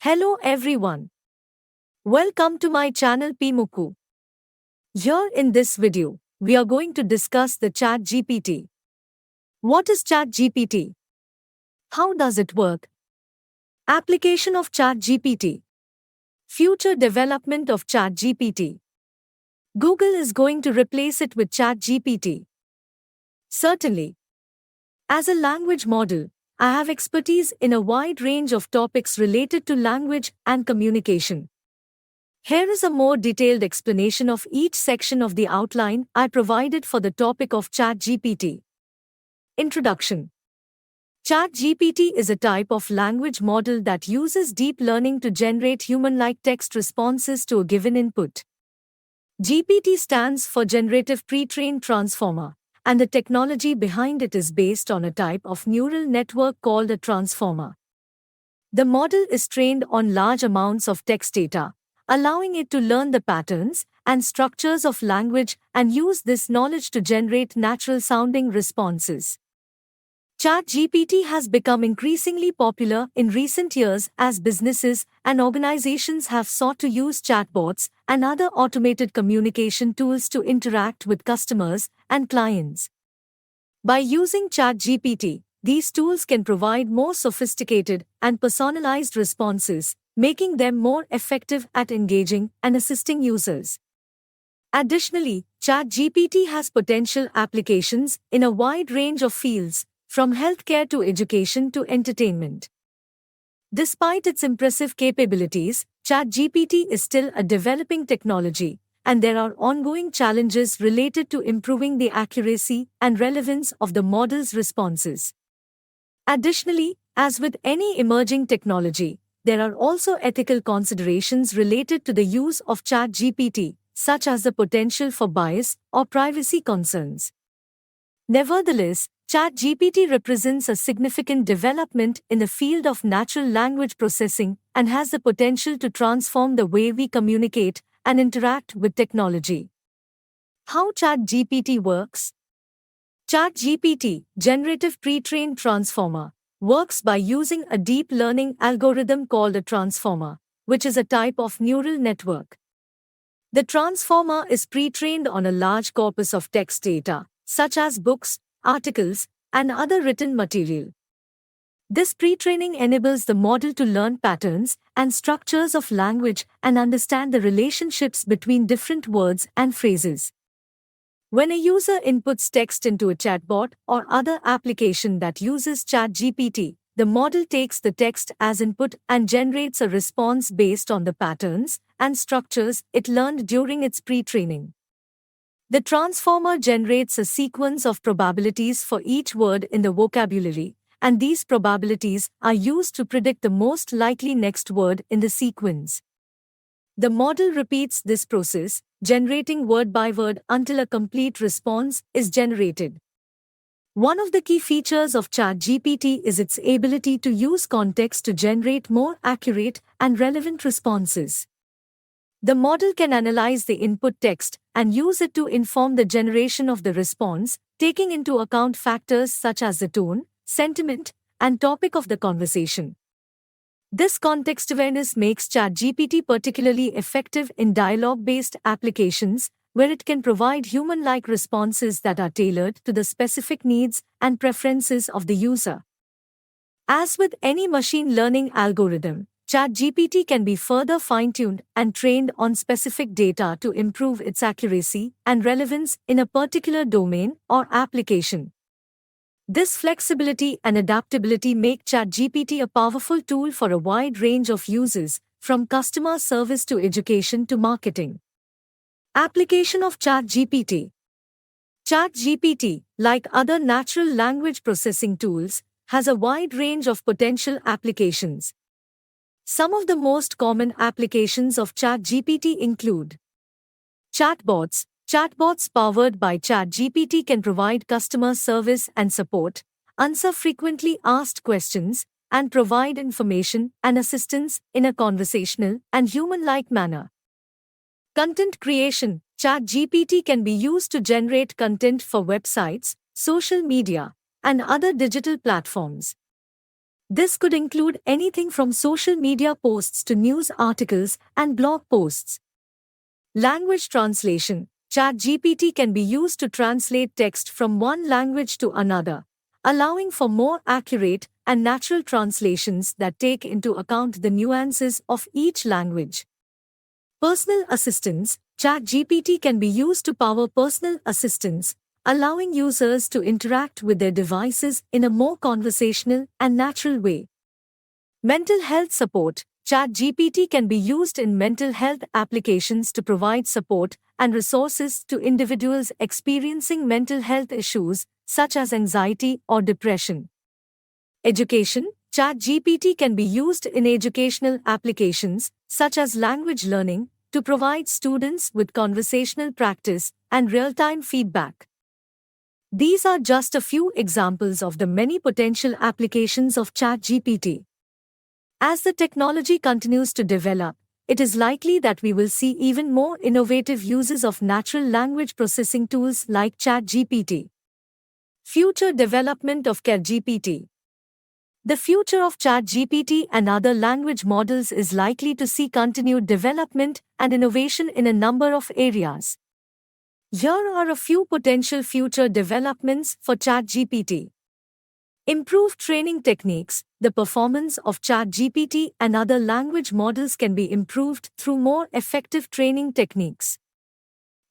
Hello everyone. Welcome to my channel Pimuku. Here in this video, we are going to discuss the ChatGPT. What is ChatGPT? How does it work? Application of ChatGPT. Future development of ChatGPT. Google is going to replace it with ChatGPT. Certainly. As a language model, I have expertise in a wide range of topics related to language and communication. Here is a more detailed explanation of each section of the outline I provided for the topic of ChatGPT. Introduction. ChatGPT is a type of language model that uses deep learning to generate human-like text responses to a given input. GPT stands for Generative Pre-trained Transformer, and the technology behind it is based on a type of neural network called a transformer. The model is trained on large amounts of text data, allowing it to learn the patterns and structures of language and use this knowledge to generate natural-sounding responses. ChatGPT has become increasingly popular in recent years as businesses and organizations have sought to use chatbots and other automated communication tools to interact with customers and clients. By using ChatGPT, these tools can provide more sophisticated and personalized responses, making them more effective at engaging and assisting users. Additionally, ChatGPT has potential applications in a wide range of fields, from healthcare to education to entertainment. Despite its impressive capabilities, ChatGPT is still a developing technology, and there are ongoing challenges related to improving the accuracy and relevance of the model's responses. Additionally, as with any emerging technology, there are also ethical considerations related to the use of ChatGPT, such as the potential for bias or privacy concerns. Nevertheless, ChatGPT represents a significant development in the field of natural language processing and has the potential to transform the way we communicate and interact with technology. How ChatGPT works? ChatGPT, Generative Pre-trained Transformer, works by using a deep learning algorithm called a transformer, which is a type of neural network. The transformer is pre-trained on a large corpus of text data, such as books, articles, and other written material. This pre-training enables the model to learn patterns and structures of language and understand the relationships between different words and phrases. When a user inputs text into a chatbot or other application that uses ChatGPT, the model takes the text as input and generates a response based on the patterns and structures it learned during its pre-training. The transformer generates a sequence of probabilities for each word in the vocabulary, and these probabilities are used to predict the most likely next word in the sequence. The model repeats this process, generating word by word until a complete response is generated. One of the key features of ChatGPT is its ability to use context to generate more accurate and relevant responses. The model can analyze the input text and use it to inform the generation of the response, taking into account factors such as the tone, sentiment, and topic of the conversation. This context awareness makes ChatGPT particularly effective in dialogue-based applications, where it can provide human-like responses that are tailored to the specific needs and preferences of the user. As with any machine learning algorithm, ChatGPT can be further fine-tuned and trained on specific data to improve its accuracy and relevance in a particular domain or application. This flexibility and adaptability make ChatGPT a powerful tool for a wide range of uses, from customer service to education to marketing. Application of ChatGPT. ChatGPT, like other natural language processing tools, has a wide range of potential applications. Some of the most common applications of ChatGPT include chatbots. Chatbots powered by ChatGPT can provide customer service and support, answer frequently asked questions, and provide information and assistance in a conversational and human-like manner. Content creation. ChatGPT can be used to generate content for websites, social media, and other digital platforms. This could include anything from social media posts to news articles and blog posts. Language translation. ChatGPT can be used to translate text from one language to another, allowing for more accurate and natural translations that take into account the nuances of each language. Personal assistance. ChatGPT can be used to power personal assistants, allowing users to interact with their devices in a more conversational and natural way. Mental health support. ChatGPT can be used in mental health applications to provide support and resources to individuals experiencing mental health issues such as anxiety or depression. Education. ChatGPT can be used in educational applications such as language learning to provide students with conversational practice and real-time feedback. These are just a few examples of the many potential applications of ChatGPT. As the technology continues to develop, it is likely that we will see even more innovative uses of natural language processing tools like ChatGPT. Future development of ChatGPT. The future of ChatGPT and other language models is likely to see continued development and innovation in a number of areas. Here are a few potential future developments for ChatGPT. Improved training techniques. The performance of ChatGPT and other language models can be improved through more effective training techniques.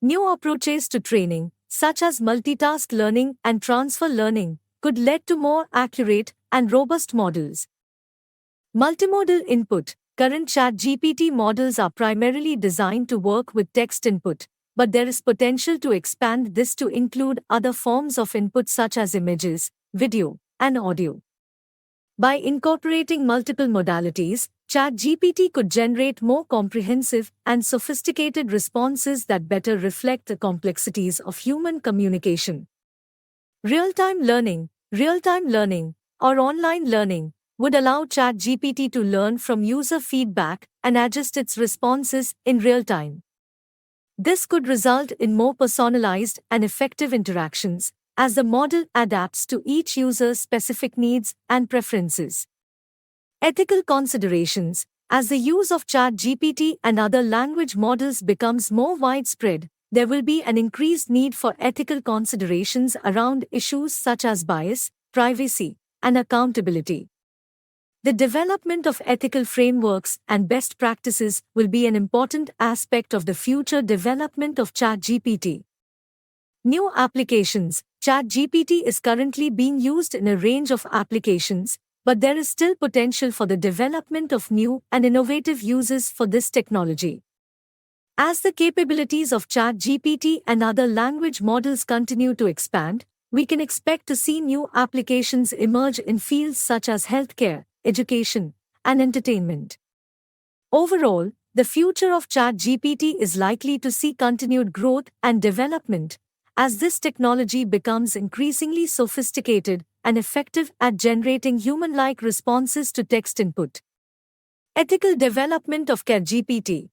New approaches to training, such as multitask learning and transfer learning, could lead to more accurate and robust models. Multimodal input. Current ChatGPT models are primarily designed to work with text input, but there is potential to expand this to include other forms of input such as images, video, and audio. By incorporating multiple modalities, ChatGPT could generate more comprehensive and sophisticated responses that better reflect the complexities of human communication. Real-time learning, or online learning, would allow ChatGPT to learn from user feedback and adjust its responses in real time. This could result in more personalized and effective interactions, as the model adapts to each user's specific needs and preferences. Ethical considerations. As the use of ChatGPT and other language models becomes more widespread, there will be an increased need for ethical considerations around issues such as bias, privacy, and accountability. The development of ethical frameworks and best practices will be an important aspect of the future development of ChatGPT. New applications. ChatGPT is currently being used in a range of applications, but there is still potential for the development of new and innovative uses for this technology. As the capabilities of ChatGPT and other language models continue to expand, we can expect to see new applications emerge in fields such as healthcare, education, and entertainment. Overall, the future of ChatGPT is likely to see continued growth and development, as this technology becomes increasingly sophisticated and effective at generating human-like responses to text input. Ethical development of ChatGPT.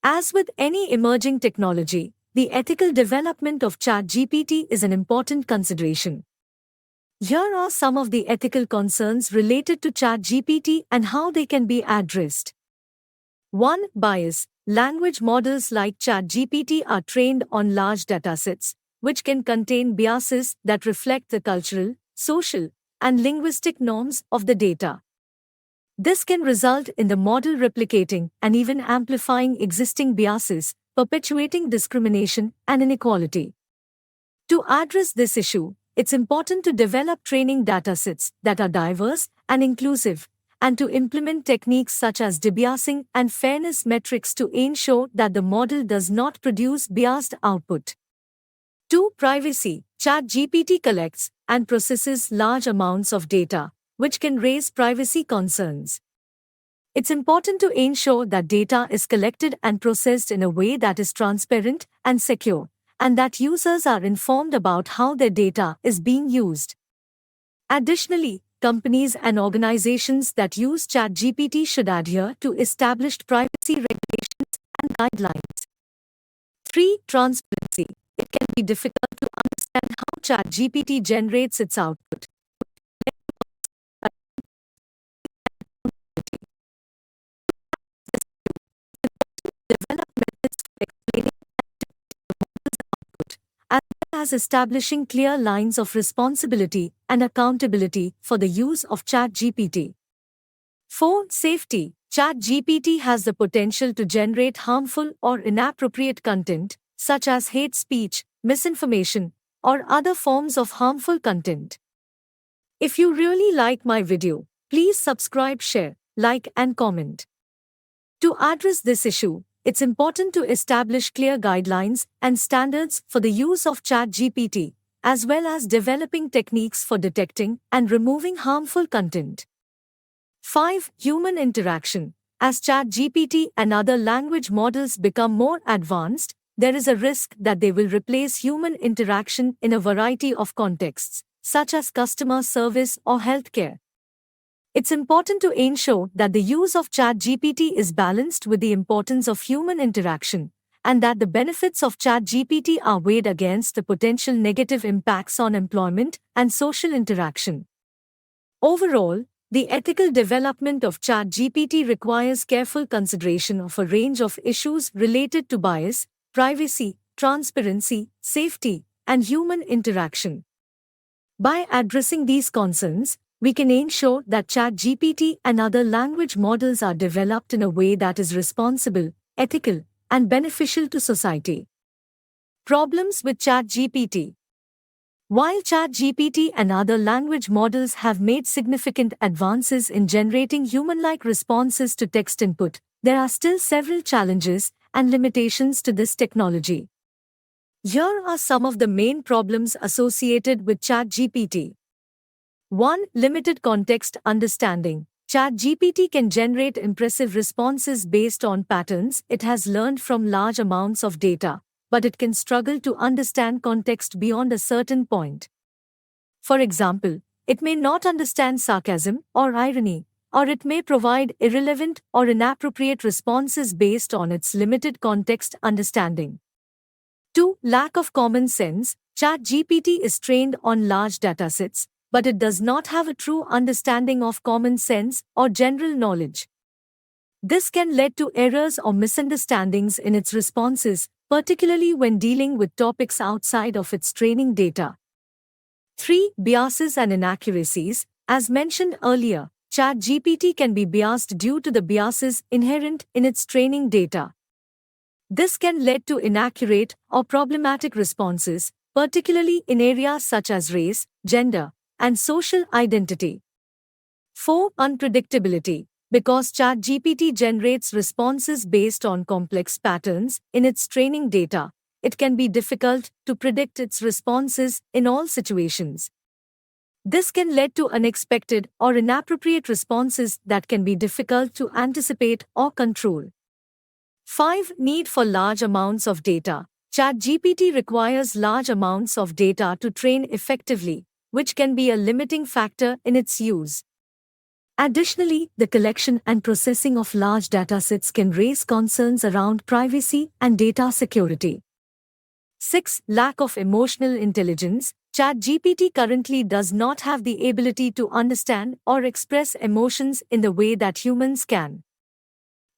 As with any emerging technology, the ethical development of ChatGPT is an important consideration. Here are some of the ethical concerns related to ChatGPT and how they can be addressed. 1. Bias. Language models like ChatGPT are trained on large datasets, which can contain biases that reflect the cultural, social, and linguistic norms of the data. This can result in the model replicating and even amplifying existing biases, perpetuating discrimination and inequality. To address this issue, it's important to develop training datasets that are diverse and inclusive, and to implement techniques such as debiasing and fairness metrics to ensure that the model does not produce biased output. 2. Privacy. ChatGPT collects and processes large amounts of data, which can raise privacy concerns. It's important to ensure that data is collected and processed in a way that is transparent and secure, and that users are informed about how their data is being used. Additionally, companies and organizations that use ChatGPT should adhere to established privacy regulations and guidelines. 3. Transparency. It can be difficult to understand how ChatGPT generates its output. as establishing clear lines of responsibility and accountability for the use of ChatGPT. 4. Safety. ChatGPT has the potential to generate harmful or inappropriate content, such as hate speech, misinformation, or other forms of harmful content. If you really like my video, please subscribe, share, like, and comment. To address this issue, it's important to establish clear guidelines and standards for the use of ChatGPT, as well as developing techniques for detecting and removing harmful content. 5. Human interaction. As ChatGPT and other language models become more advanced, there is a risk that they will replace human interaction in a variety of contexts, such as customer service or healthcare. It's important to ensure that the use of ChatGPT is balanced with the importance of human interaction, and that the benefits of ChatGPT are weighed against the potential negative impacts on employment and social interaction. Overall, the ethical development of ChatGPT requires careful consideration of a range of issues related to bias, privacy, transparency, safety, and human interaction. By addressing these concerns, we can ensure that ChatGPT and other language models are developed in a way that is responsible, ethical, and beneficial to society. Problems with ChatGPT. While ChatGPT and other language models have made significant advances in generating human-like responses to text input, there are still several challenges and limitations to this technology. Here are some of the main problems associated with ChatGPT. 1. Limited context understanding. ChatGPT can generate impressive responses based on patterns it has learned from large amounts of data, but it can struggle to understand context beyond a certain point. For example, it may not understand sarcasm or irony, or it may provide irrelevant or inappropriate responses based on its limited context understanding. 2. Lack of common sense. ChatGPT is trained on large datasets, but it does not have a true understanding of common sense or general knowledge. This can lead to errors or misunderstandings in its responses, particularly when dealing with topics outside of its training data. 3. Biases and inaccuracies. As mentioned earlier, ChatGPT can be biased due to the biases inherent in its training data. This can lead to inaccurate or problematic responses, particularly in areas such as race, gender, and social identity. 4. Unpredictability. Because ChatGPT generates responses based on complex patterns in its training data, it can be difficult to predict its responses in all situations. This can lead to unexpected or inappropriate responses that can be difficult to anticipate or control. 5. Need for large amounts of data. ChatGPT requires large amounts of data to train effectively, which can be a limiting factor in its use. Additionally, the collection and processing of large datasets can raise concerns around privacy and data security. 6. Lack of emotional intelligence. ChatGPT currently does not have the ability to understand or express emotions in the way that humans can.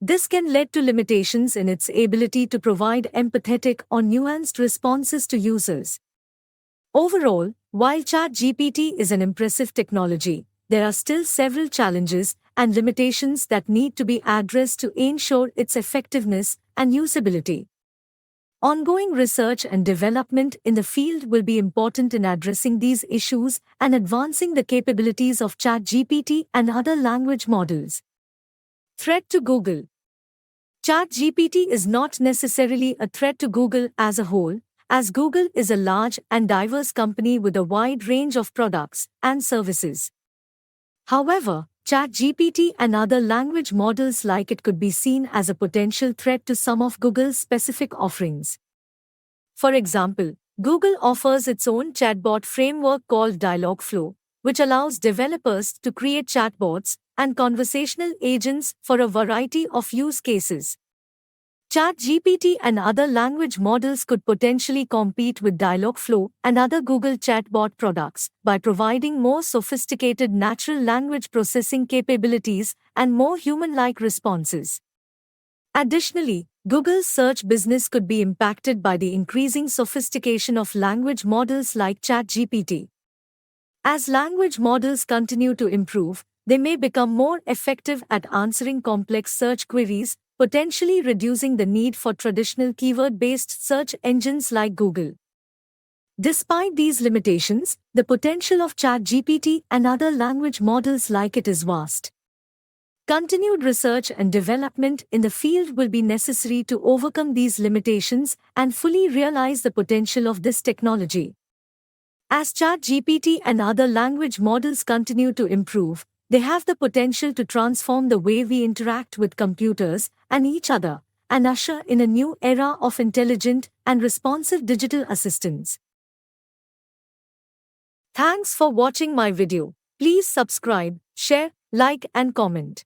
This can lead to limitations in its ability to provide empathetic or nuanced responses to users. Overall, while ChatGPT is an impressive technology, there are still several challenges and limitations that need to be addressed to ensure its effectiveness and usability. Ongoing research and development in the field will be important in addressing these issues and advancing the capabilities of ChatGPT and other language models. Threat to Google. ChatGPT is not necessarily a threat to Google as a whole, as Google is a large and diverse company with a wide range of products and services. However, ChatGPT and other language models like it could be seen as a potential threat to some of Google's specific offerings. For example, Google offers its own chatbot framework called Dialogflow, which allows developers to create chatbots and conversational agents for a variety of use cases. ChatGPT and other language models could potentially compete with Dialogflow and other Google chatbot products by providing more sophisticated natural language processing capabilities and more human-like responses. Additionally, Google's search business could be impacted by the increasing sophistication of language models like ChatGPT. As language models continue to improve, they may become more effective at answering complex search queries, potentially reducing the need for traditional keyword-based search engines like Google. Despite these limitations, the potential of ChatGPT and other language models like it is vast. Continued research and development in the field will be necessary to overcome these limitations and fully realize the potential of this technology. As ChatGPT and other language models continue to improve, they have the potential to transform the way we interact with computers and each other, and usher in a new era of intelligent and responsive digital assistants. Thanks for watching my video. Please subscribe, share, like and comment.